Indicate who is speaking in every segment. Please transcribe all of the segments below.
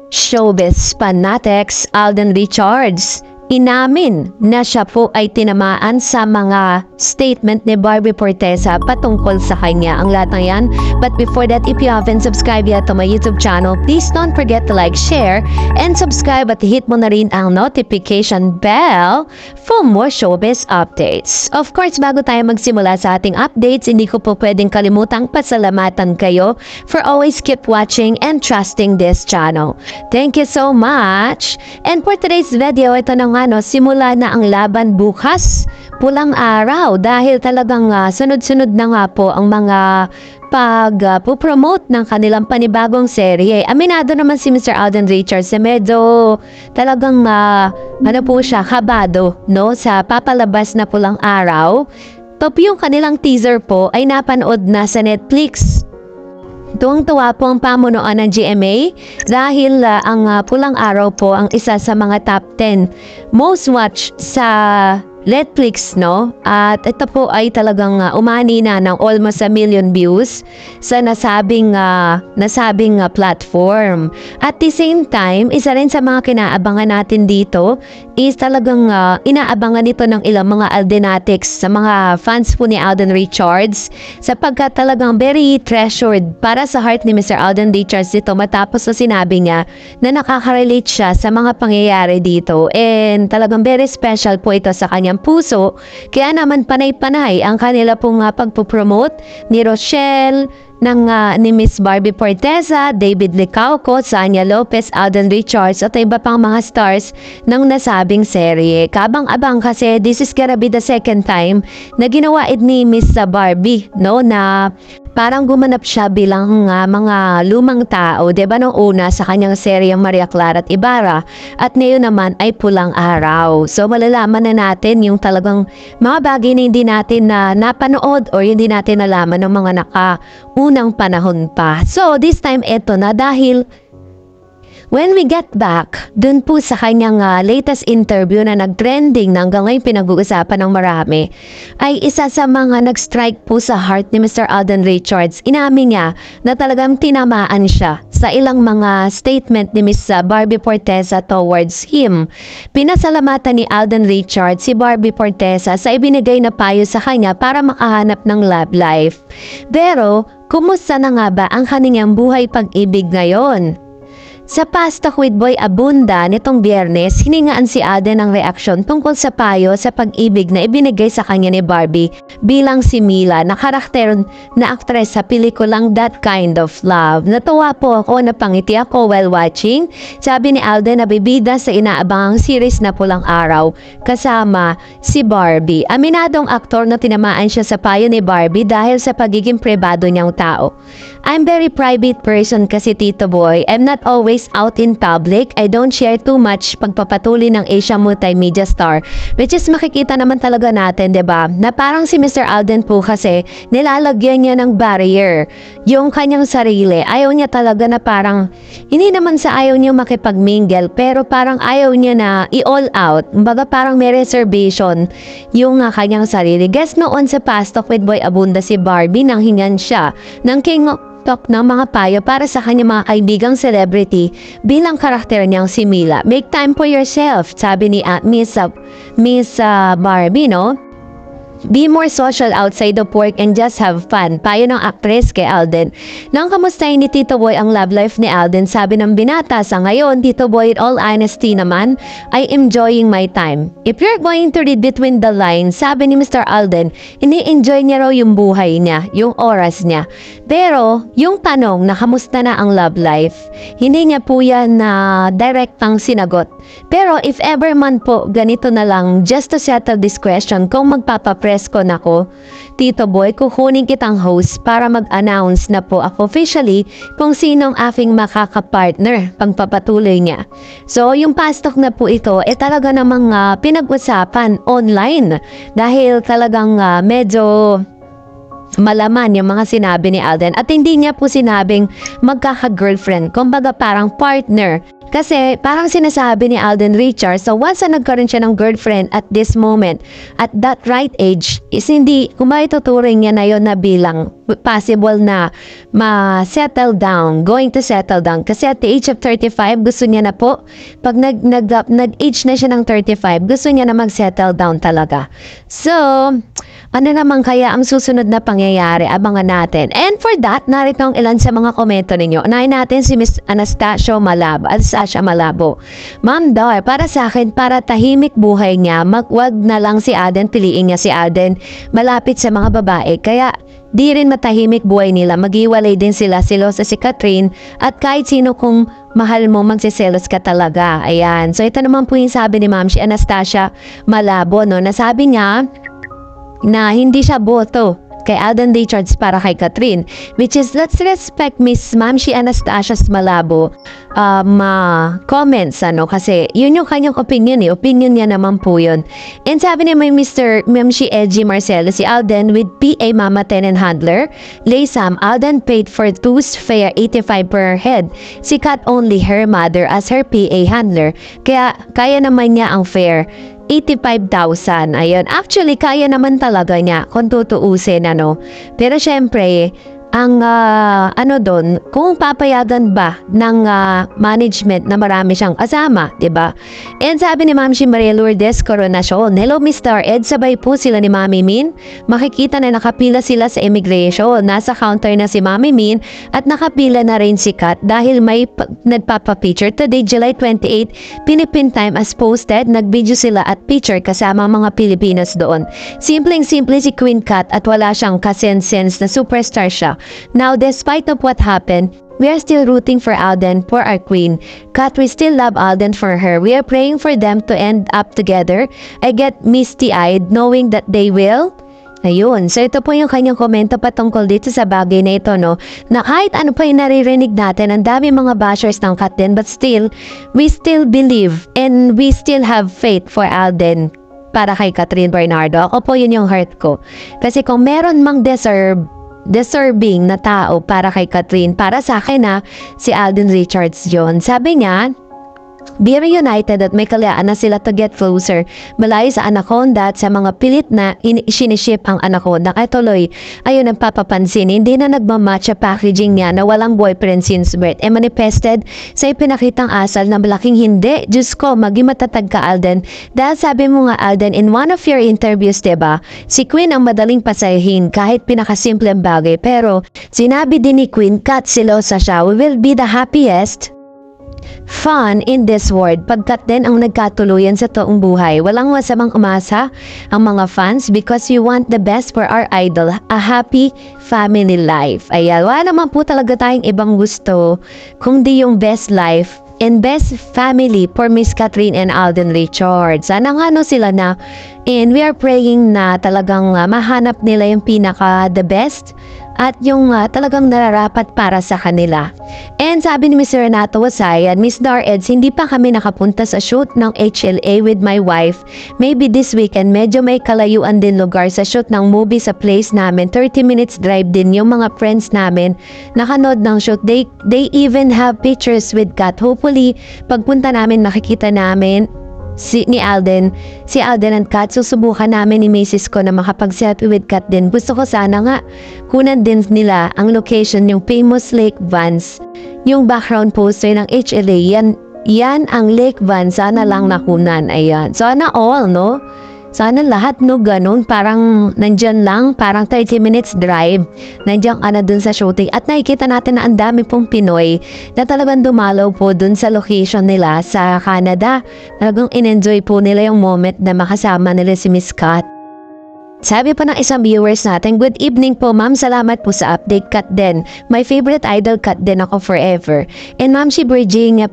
Speaker 1: Showbiz fanatics Alden Richards inamin na siya po ay tinamaan sa mga statement ni Barbie Forteza patungkol sa kanya. Ang lahat ng yan. But before that, if you haven't subscribed yet to my YouTube channel, please don't forget to like, share, and subscribe at hit mo na rin ang notification bell for more showbiz updates. Of course, bago tayo magsimula sa ating updates, hindi ko po pwedeng kalimutang pasalamatan kayo for always keep watching and trusting this channel. Thank you so much! And for today's video, ito na simula na ang laban bukas, pulang araw, dahil talagang sunod-sunod na nga po ang mga pag-promote ng kanilang panibagong serye. Aminado naman si Mr. Alden Richards na medyo talagang po siya, kabado, no, sa papalabas na pulang araw. Top yung kanilang teaser po ay napanood na sa Netflix. Tuwang-tuwa po ang pamunuan ng GMA dahil ang Pulang Araw po ang isa sa mga top 10 most watched sa Netflix, no? At ito po ay talagang umani na ng almost 1 million views sa nasabing platform. At the same time, isa rin sa mga kinaabangan natin dito is talagang inaabangan nito ng ilang mga Aldenatics sa mga fans po ni Alden Richards sapagkat talagang very treasured para sa heart ni Mr. Alden Richards dito matapos na sinabi niya na nakaka-relate siya sa mga pangyayari dito and talagang very special po ito sa kanyang puso, kaya naman panay-panay ang kanila pong pagpupromote ni Rochelle, ni Miss Barbie Forteza, David Licauco, Sanya Lopez, Alden Richards at iba pang mga stars ng nasabing serye. Kabang-abang kasi this is gonna be the second time na ginawa ni Miss Barbie, no, na parang gumanap siya bilang mga lumang tao, diba, nung una sa kanyang seryeng Maria Clara at Ibarra, at ngayon naman ay Pulang Araw. So malalaman na natin yung talagang mga bagay na hindi natin napanood o hindi natin nalaman ng mga nakaunang panahon pa. So this time eto na dahil when we get back dun po sa kanyang latest interview na nag-trending na hanggang ngayon pinag-uusapan ng marami, ay isa sa mga nag-strike po sa heart ni Mr. Alden Richards. Inamin niya na talagang tinamaan siya sa ilang mga statement ni Miss Barbie Forteza towards him. Pinasalamatan ni Alden Richards si Barbie Forteza sa ibinigay na payo sa kanya para makahanap ng love life. Pero, kumusta na nga ba ang kanyang buhay pag-ibig ngayon? Sa Fast Talk with Boy Abunda nitong Biyernes, hiningaan si Alden ng reaksyon tungkol sa payo sa pag-ibig na ibinigay sa kanya ni Barbie bilang si Mila na karakter na aktres sa pelikulang That Kind of Love. Natuwa po ako, napangiti ako while watching. Sabi ni Alden na bibida sa inaabangang series na Pulang Araw kasama si Barbie. Aminadong aktor na tinamaan siya sa payo ni Barbie dahil sa pagiging pribado niyang tao. I'm very private person kasi Tito Boy. I'm not always out in public. I don't share too much pagpapatuloy ng Asia multimedia star. Which is makikita naman talaga natin, 'di ba? Na parang si Mr. Alden po kasi nilalagyan niya ng barrier yung kanyang sarili. Ayaw niya talaga na parang hindi naman sa ayaw niya makipag-mingle pero parang ayaw niya na i-all out. Kumbaga parang may reservation yung kanyang sarili. Guess noon sa Fast Talk with Boy Abunda si Barbie nang hingan siya ng King Talk ng mga payo para sa kanyang mga kaibigang celebrity bilang karakter niyang si Mila. Make time for yourself, sabi ni Miss Barbie, no? Be more social outside of work and just have fun. Payo ng actress kay Alden. Nang kamustahin ni Tito Boy ang love life ni Alden, sabi ng binata, sa ngayon, Tito Boy, in all honesty naman, I enjoying my time. If you're going to read between the lines, sabi ni Mr. Alden, ini-enjoy niya raw yung buhay niya, yung oras niya. Pero, yung tanong na kamusta na ang love life, hindi niya po yan na direktang sinagot. Pero if ever man po, ganito na lang, just to settle this question, kung magpapapress ko na ko, Tito Boy, kukunin kitang host para mag-announce na po ako officially kung sinong aking makakapartner pagpapatuloy niya. So, yung pastok na po ito, talaga namang pinag-usapan online dahil talagang medyo malaman yung mga sinabi ni Alden at hindi niya po sinabing magkaka-girlfriend, kumbaga parang partner. Kasi parang sinasabi ni Alden Richards, so once na nagkaroon siya ng girlfriend at this moment, at that right age, is hindi, kung maituturing niya na yun na bilang possible na ma-settle down, going to settle down. Kasi at the age of 35, gusto niya na po, pag nag-age na siya ng 35, gusto niya na mag-settle down talaga. So, ano naman kaya ang susunod na pangyayari? Abangan natin. And for that, narito ang ilan sa mga komento ninyo. Unahin natin si Miss Anastasia Malabo. Ma'am Dar, para sa akin, para tahimik buhay niya, wag na lang si Alden, piliin niya si Alden. Malapit sa mga babae, kaya di rin matahimik buhay nila. Maghiwalay din sila, selosa si Catherine, at kahit sino kung mahal mo, magsiselos ka talaga. Ayan. So ito naman po yung sabi ni Ma'am si Anastasia Malabo, no? Nasabi niya na hindi siya boto kay Alden Richards para kay Catherine, which is let's respect Miss Ma'am si Anastasia Malabo comments, ano, kasi yun yung kanyang opinion opinion niya naman po yun. And sabi niya may Ma'am si Edgy Marcelo, si Alden with PA Mama Tenant Handler, Laysam, Alden paid for two's fare 85 per head, si Kat only her mother as her PA handler, kaya naman niya ang fare 85,000. Ayun. Actually, kaya naman talaga niya kung tutuusin, ano. Pero syempre, ang doon, kung papayagan ba ng management na marami siyang kasama, 'di ba? And sabi ni Ma'am Maria Lourdes Coronacion, hello Mr. Ed, sabay po sila ni Mami Min. Makikita na nakapila sila sa immigration. Nasa counter na si Mami Min at nakapila na rin si Kat dahil may nagpapapicture. Today, July 28, Philippine time as posted, nagvideo sila at picture kasama mga Pilipinas doon. Simpleng-simple si Queen Kat at wala siyang kasensense na superstar siya. Now, despite of what happened, we are still rooting for Alden, for our queen. Kat, we still love Alden for her. We are praying for them to end up together. I get misty-eyed knowing that they will. Ayun. So, ito po yung kanyang komento patungkol dito sa bagay na ito, no? Na kahit ano pa yung naririnig natin, ang dami mga bashers ng Kat din, but still, we still believe and we still have faith for Alden para kay Catherine Bernardo. Ako po yun yung heart ko. Kasi kung meron mang deserving na tao para kay Catherine, para sa akin si Alden Richards yun. Sabi niya, be reunited at may kalayaan na sila to get closer. Malayo sa anaconda at sa mga pilit na siniship ang anaconda. Kaya tuloy, ayun ang papapansin, hindi na nagmamatch sa packaging niya na walang boyfriend since birth. Manifested sa ipinakitang asal na malaking hindi. Diyos ko, maging matatag ka Alden. Dahil sabi mo nga Alden, in one of your interviews, diba, si Queen ang madaling pasahin kahit pinakasimpleng bagay. Pero sinabi din ni Queen, Kat, silosa siya. We will be the happiest fun in this world. Pagkat din ang nagkatuluyan sa toong buhay. Walang masamang umasa ang mga fans because we want the best for our idol. A happy family life. Ayan, wala naman po talaga tayong ibang gusto kundi yung best life and best family for Miss Catherine and Alden Richards. Sana nga sila na, and we are praying na talagang mahanap nila yung pinaka the best at yung talagang nararapat para sa kanila. And sabi ni Mr. Renato Wasayan, Miss Dar Eds, hindi pa kami nakapunta sa shoot ng HLA with my wife. Maybe this weekend, medyo may kalayuan din lugar sa shoot ng movie sa place namin. 30 minutes drive din yung mga friends namin nakanood ng shoot. They even have pictures with Kat. Hopefully, pagpunta namin, makikita namin si Alden and Kat. Susubukan namin ni Mrs. ko na makapag-selfie with Kat din. Gusto ko sana nga kunan din nila ang location, yung famous Lake Vans, yung background poster ng HLA. Yan ang Lake Vans. Sana lang nakunan. Ayan. Sana all, no? Sana lahat, no, ganun. Parang nandyan lang, parang 30 minutes drive. Nandyan ka na dun sa shooting. At nakikita natin na ang dami pong Pinoy na talagang dumalaw po dun sa location nila sa Canada. Talagang in-enjoy po nila yung moment na makasama nila si Miss Kat. Sabi pa ng isang viewers natin, good evening po ma'am, salamat po sa update. Kat din, my favorite idol Kat din ako forever. And ma'am si Virginia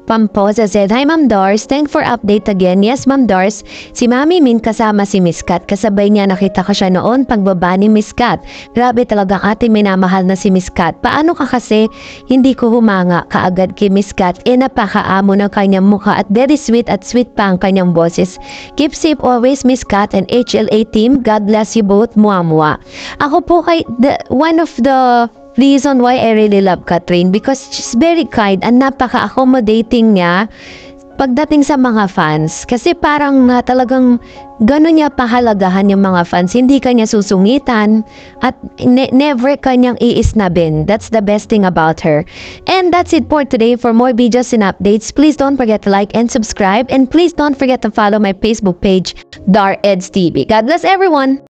Speaker 1: Pamposa said, "Hi Ma'am Dars, thank for update again." Yes Ma'am Dars, si Mami Min kasama si Miss Kat. Kasabay niya, nakita ko siya noon pagbaba ni Miss Kat. Grabe talagang ating minamahal na si Miss Kat. Paano ka kasi hindi ko humanga kaagad kay Miss Kat? Napakaamo ng kanyang mukha at very sweet at sweet pa ang kanyang boses. Keep safe always Miss Kat and HLA team. God bless you both. Muamua. Ako po one of the reason why I really love Catherine because she's very kind and napaka-accommodating niya pagdating sa mga fans. Kasi parang talagang gano'n niya pahalagahan yung mga fans. Hindi kanya susungitan at never kanyang iisnabin. That's the best thing about her. And that's it for today. For more videos and updates, please don't forget to like and subscribe. And please don't forget to follow my Facebook page, Dar Eds TV. God bless everyone!